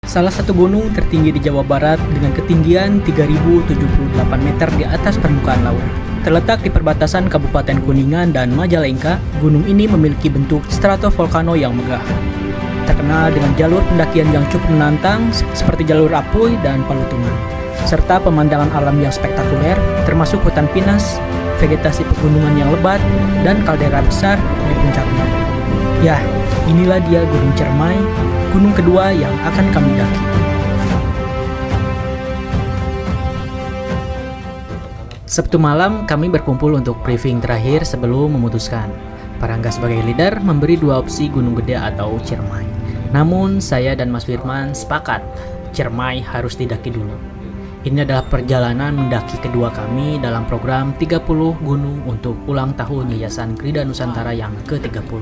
Salah satu gunung tertinggi di Jawa Barat dengan ketinggian 3078 meter di atas permukaan laut. Terletak di perbatasan Kabupaten Kuningan dan Majalengka, gunung ini memiliki bentuk stratovolcano yang megah. Terkenal dengan jalur pendakian yang cukup menantang seperti jalur Apuy dan Palutungan, serta pemandangan alam yang spektakuler termasuk hutan pinus, vegetasi pegunungan yang lebat, dan kaldera besar di puncaknya. Ya, inilah dia Gunung Ciremai, gunung kedua yang akan kami daki. Sabtu malam kami berkumpul untuk briefing terakhir sebelum memutuskan. Parangga sebagai leader memberi dua opsi Gunung Gede atau Ciremai. Namun saya dan Mas Firman sepakat Ciremai harus didaki dulu. Ini adalah perjalanan mendaki kedua kami dalam program 30 gunung untuk ulang tahun Yayasan Krida Nusantara yang ke-30.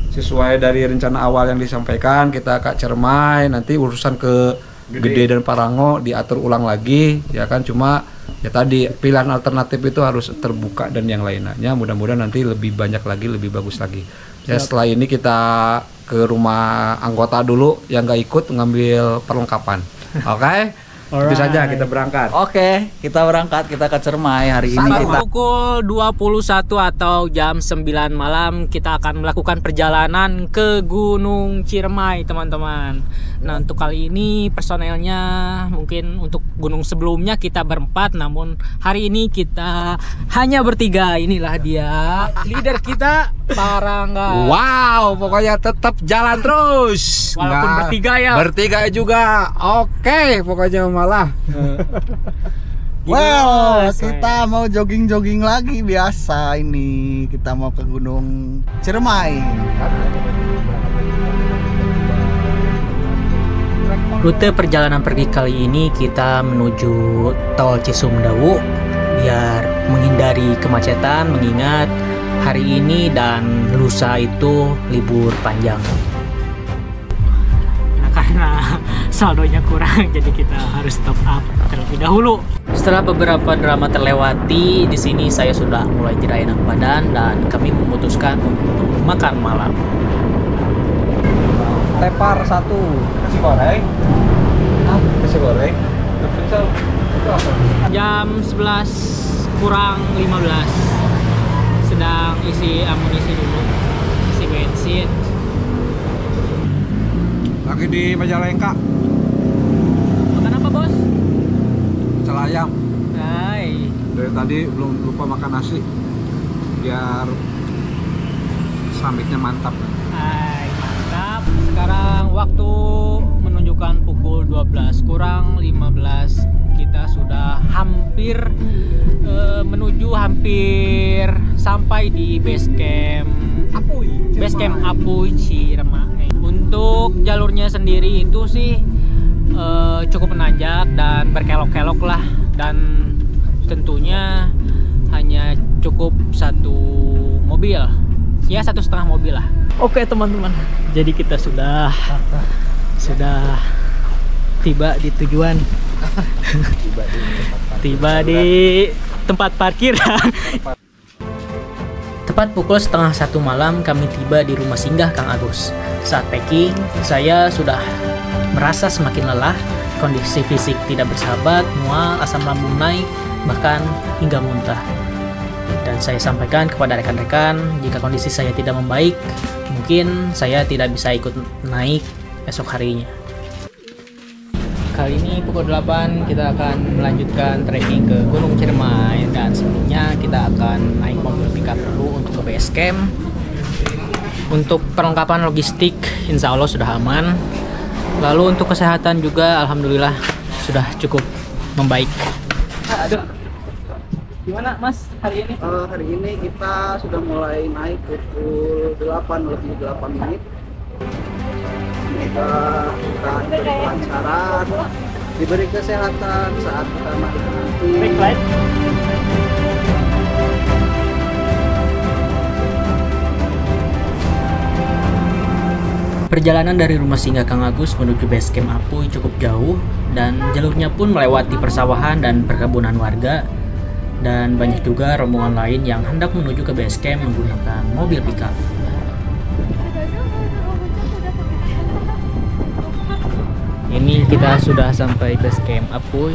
Sesuai dari rencana awal yang disampaikan, kita ke Ciremai, nanti urusan ke Gede dan Parango diatur ulang lagi, ya kan. Cuma ya tadi pilihan alternatif itu harus terbuka dan yang lainnya. Mudah-mudahan nanti lebih banyak lagi, lebih bagus lagi. Ya setelah ini kita ke rumah anggota dulu yang nggak ikut ngambil perlengkapan. Oke? Itu saja kita berangkat. Oke, kita berangkat, kita ke Ciremai hari ini. Pukul 21 atau jam 9 malam kita akan melakukan perjalanan ke Gunung Ciremai, teman-teman. Nah, untuk kali ini personelnya mungkin untuk gunung sebelumnya kita berempat, namun hari ini kita hanya bertiga. Inilah dia leader kita, Parangga. Wow, pokoknya tetap jalan terus. Walaupun bertiga ya. Bertiga juga. Oke, pokoknya malah. Well, kita mau jogging-jogging lagi biasa ini. Kita mau ke Gunung Ciremai. Rute perjalanan pergi kali ini kita menuju Tol Cisumdawu biar menghindari kemacetan, mengingat hari ini dan lusa itu libur panjang. Nah, karena saldonya kurang, jadi kita harus top up terlebih dahulu. Setelah beberapa drama terlewati, di sini saya sudah mulai tidak enak badan dan kami memutuskan untuk makan malam. Tepar satu. Nasi goreng. Nasi goreng. Jam 11 kurang 15. Sedang isi amunisi dulu, isi bensin. Lagi di Majalengka. Makan apa, Bos? Pecel ayam. Hai. Dari tadi belum lupa makan nasi. Biar samitnya mantap. Hai, mantap. Sekarang waktu menunjukkan pukul 12 kurang 15. Kita sudah hampir hampir sampai di base camp Apuy Ciremai. Untuk jalurnya sendiri itu sih cukup menanjak dan berkelok-kelok lah, dan tentunya hanya cukup satu mobil, ya 1,5 mobil lah. Oke teman-teman, jadi kita sudah tiba di tujuan. Tiba di tempat parkir. Tepat pukul 12:30 malam kami tiba di rumah singgah Kang Agus. Saat packing, saya sudah merasa semakin lelah, kondisi fisik tidak bersahabat, mual, asam lambung naik, bahkan hingga muntah. Dan saya sampaikan kepada rekan-rekan, jika kondisi saya tidak membaik, mungkin saya tidak bisa ikut naik esok harinya. Kali ini pukul 8 kita akan melanjutkan trekking ke Gunung Ciremai, dan sebelumnya kita akan naik mobil pickup dulu untuk ke base camp. Untuk perlengkapan logistik insya Allah sudah aman. Lalu untuk kesehatan juga alhamdulillah sudah cukup membaik. Aduh. Gimana Mas hari ini? Hari ini kita sudah mulai naik pukul 8 lebih 8 menit. Semoga kita diberi kelancaran, diberi kesehatan saat kita naik nanti. Perjalanan dari rumah singgah Kang Agus menuju base camp Apuy cukup jauh, dan jalurnya pun melewati persawahan dan perkebunan warga, dan banyak juga rombongan lain yang hendak menuju ke base camp menggunakan mobil pickup. Ini kita sudah sampai base camp Apuy.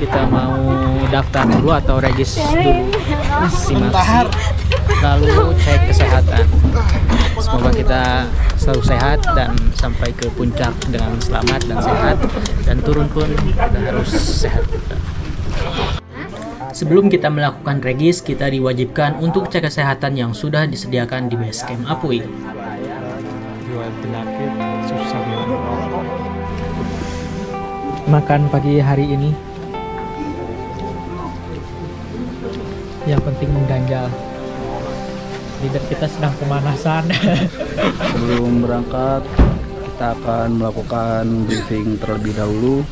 Kita mau daftar dulu atau regis dulu simaksi, lalu cek kesehatan. Semoga kita selalu sehat dan sampai ke puncak dengan selamat dan sehat, dan turun pun kita harus sehat juga. Sebelum kita melakukan regis, kita diwajibkan untuk cek kesehatan yang sudah disediakan di base camp Apuy. Makan pagi hari ini yang penting mengganjal. Leader kita sedang pemanasan. Sebelum berangkat kita akan melakukan briefing terlebih dahulu.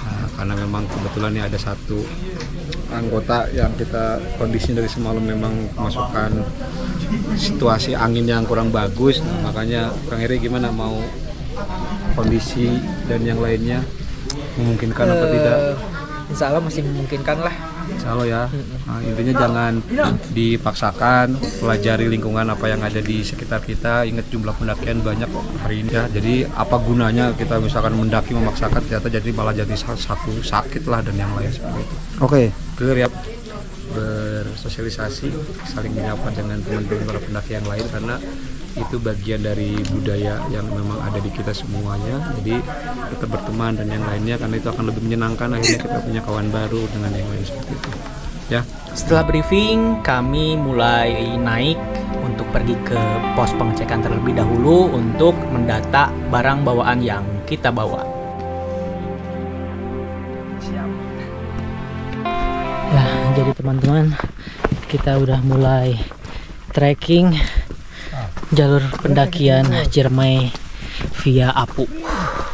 Nah, karena memang kebetulan ini ada satu anggota yang kita kondisi dari semalam memang masukkan situasi angin yang kurang bagus. Nah, makanya Kang Eri gimana, mau kondisi dan yang lainnya memungkinkan apa tidak? Insya Allah masih memungkinkan lah. Insya Allah ya. Nah, intinya jangan dipaksakan, pelajari lingkungan apa yang ada di sekitar kita. Ingat jumlah pendakian banyak kok hari ini ya. Jadi apa gunanya kita misalkan mendaki memaksakan, ternyata jadi malah jadi satu sakit lah dan yang lain seperti itu. Oke. Clear ya. Bersosialisasi, saling menyapa dengan teman-teman para pendaki yang lain, karena itu bagian dari budaya yang memang ada di kita semuanya. Jadi kita berteman dan yang lainnya, karena itu akan lebih menyenangkan. Akhirnya kita punya kawan baru dengan yang lain seperti itu ya. Setelah briefing, kami mulai naik untuk pergi ke pos pengecekan terlebih dahulu untuk mendata barang bawaan yang kita bawa. Ya, jadi teman-teman, kita udah mulai trekking jalur pendakian Ciremai via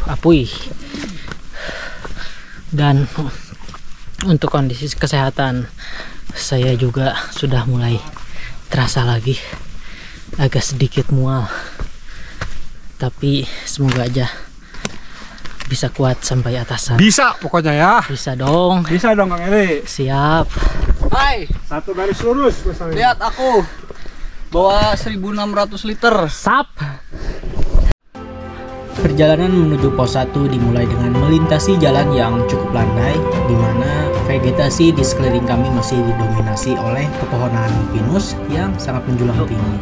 Apuy. Dan untuk kondisi kesehatan saya juga sudah mulai terasa lagi agak sedikit mual, tapi semoga aja bisa kuat sampai atasan. Bisa pokoknya ya. Bisa dong. Bisa dong Kang Eri. Siap. Hai, Satu garis lurus. lihat aku bawa 1.600 liter. Sap. Perjalanan menuju pos 1 dimulai dengan melintasi jalan yang cukup landai, di mana vegetasi di sekeliling kami masih didominasi oleh pepohonan pinus yang sangat menjulang tinggi.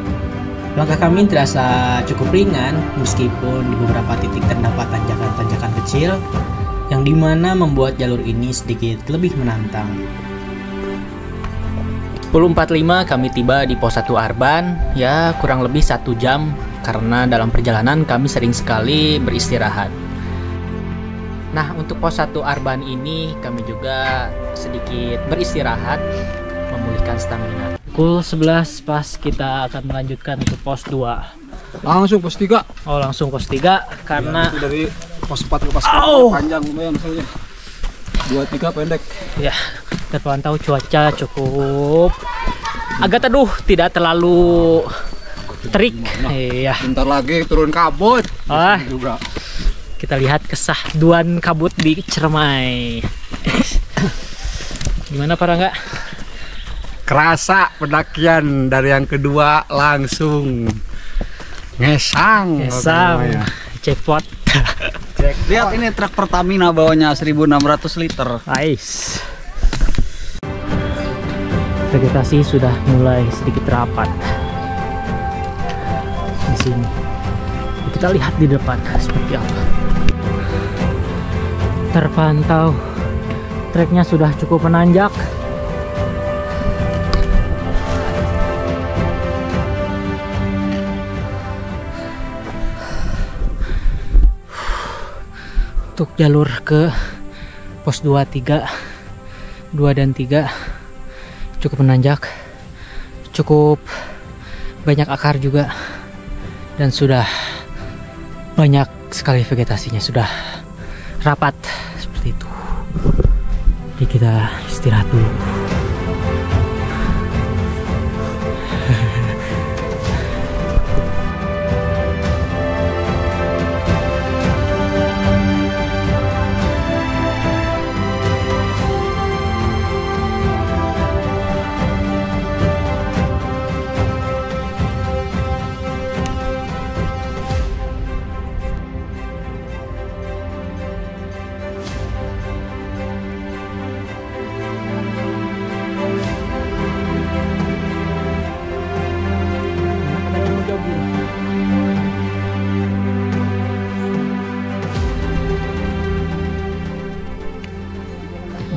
Langkah kami terasa cukup ringan meskipun di beberapa titik terdapat tanjakan-tanjakan kecil yang dimana membuat jalur ini sedikit lebih menantang. 10.45 kami tiba di pos 1 Arban, ya kurang lebih 1 jam karena dalam perjalanan kami sering sekali beristirahat. Nah, untuk pos 1 Arban ini kami juga sedikit beristirahat, memulihkan stamina. Pukul 11 pas kita akan melanjutkan ke pos 2. Langsung pos 3. Oh, langsung pos 3 karena Itu dari pos 4 ke pos 5 panjang lumayan soalnya. 2-3 pendek. ya terpantau cuaca cukup agak teduh, tidak terlalu terik. Iya. Bentar lagi turun kabut. Ah, Juga. kita lihat kesahduan kabut di Ciremai. Gimana para enggak? Kerasa pendakian dari yang kedua langsung ngesang. Cepot. Lihat ini truk Pertamina bawanya 1.600 liter. Nice. Vegetasi sudah mulai sedikit rapat di sini. Kita lihat di depan seperti apa. Terpantau treknya sudah cukup menanjak. Untuk jalur ke pos 2 dan 3 cukup menanjak, cukup banyak akar juga, dan sudah banyak sekali vegetasinya, sudah rapat seperti itu. Jadi kita istirahat dulu.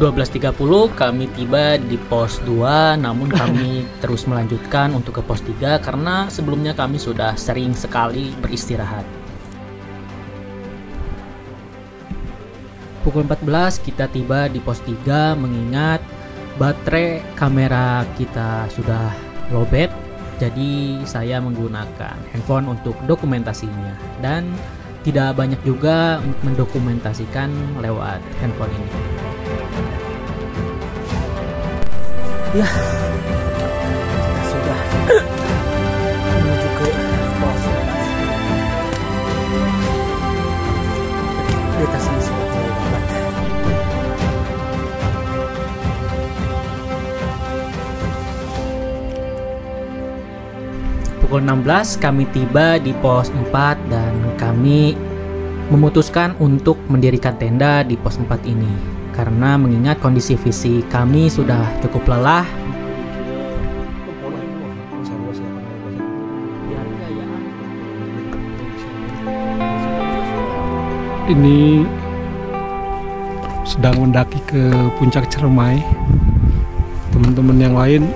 12.30 kami tiba di pos 2, namun kami terus melanjutkan untuk ke pos 3 karena sebelumnya kami sudah sering sekali beristirahat. Pukul 14 kita tiba di pos 3 mengingat baterai kamera kita sudah lowbat, jadi saya menggunakan handphone untuk dokumentasinya dan tidak banyak juga mendokumentasikan lewat handphone ini. Ya, kita sudah menuju ke pos. Kita sini sudah mulai lambat. Pukul 16 kami tiba di pos 4 dan kami memutuskan untuk mendirikan tenda di pos 4 ini karena mengingat kondisi fisik kami sudah cukup lelah. Ini sedang mendaki ke puncak Ciremai. Teman-teman yang lain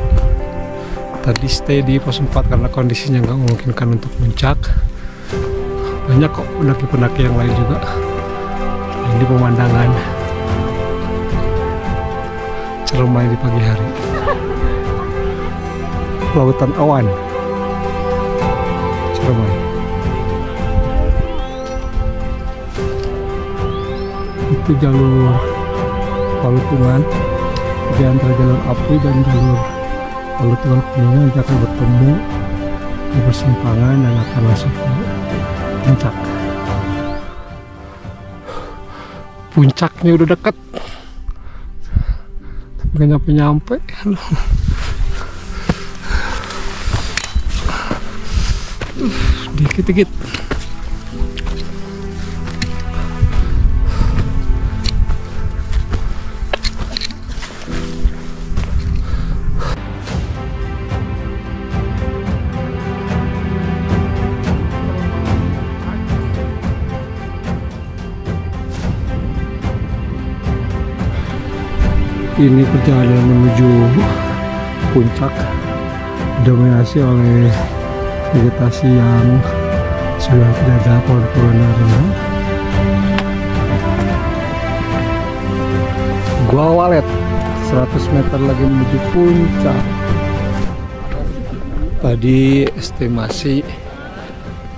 tadi stay di pos 4 karena kondisinya nggak memungkinkan untuk puncak. Banyak kok pendaki-pendaki yang lain juga. Ini pemandangan Ciremai di pagi hari. Lautan awan Ciremai. Itu jalur Palutungan, di antara jalur Api dan jalur Palutungan Kuningan nanti akan bertemu di persimpangan dan akan masuk ke puncak. Puncaknya udah dekat, tapi nggak nyampe-nyampe. Dikit-dikit. Ini perjalanan menuju puncak didominasi oleh vegetasi yang sudah tidak ada pohon-pohon. Gua Walet 100 meter lagi menuju puncak. Tadi estimasi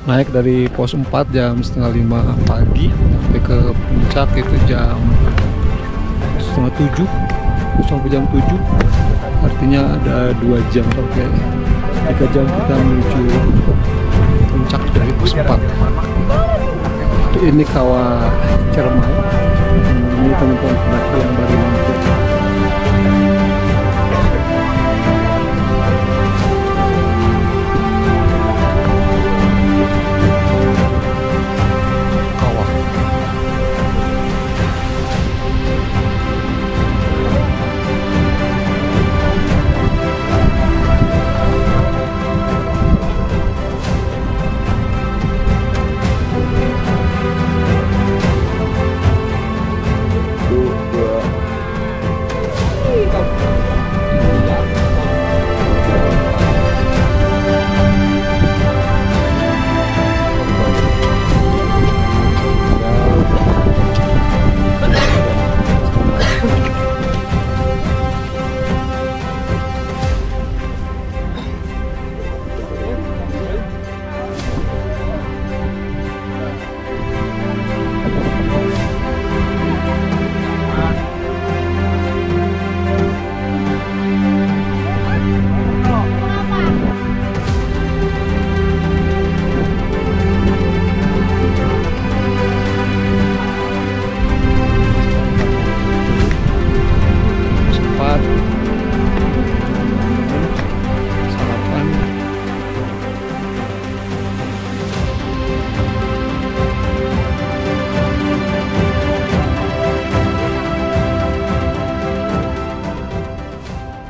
naik dari pos 4 jam setengah 5 pagi sampai ke puncak itu jam setengah 7 sampai jam 7, artinya ada 2 jam sampai 3 jam kita menuju puncak dari pos 4. Ini kawah Ciremai. Ini teman-teman pendaki yang baru mampir.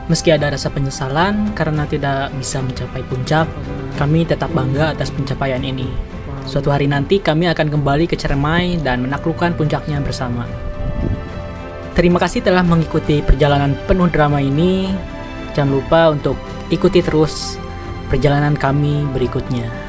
Meski ada rasa penyesalan karena tidak bisa mencapai puncak, kami tetap bangga atas pencapaian ini. Suatu hari nanti kami akan kembali ke Ciremai dan menaklukkan puncaknya bersama. Terima kasih telah mengikuti perjalanan penuh drama ini. Jangan lupa untuk ikuti terus perjalanan kami berikutnya.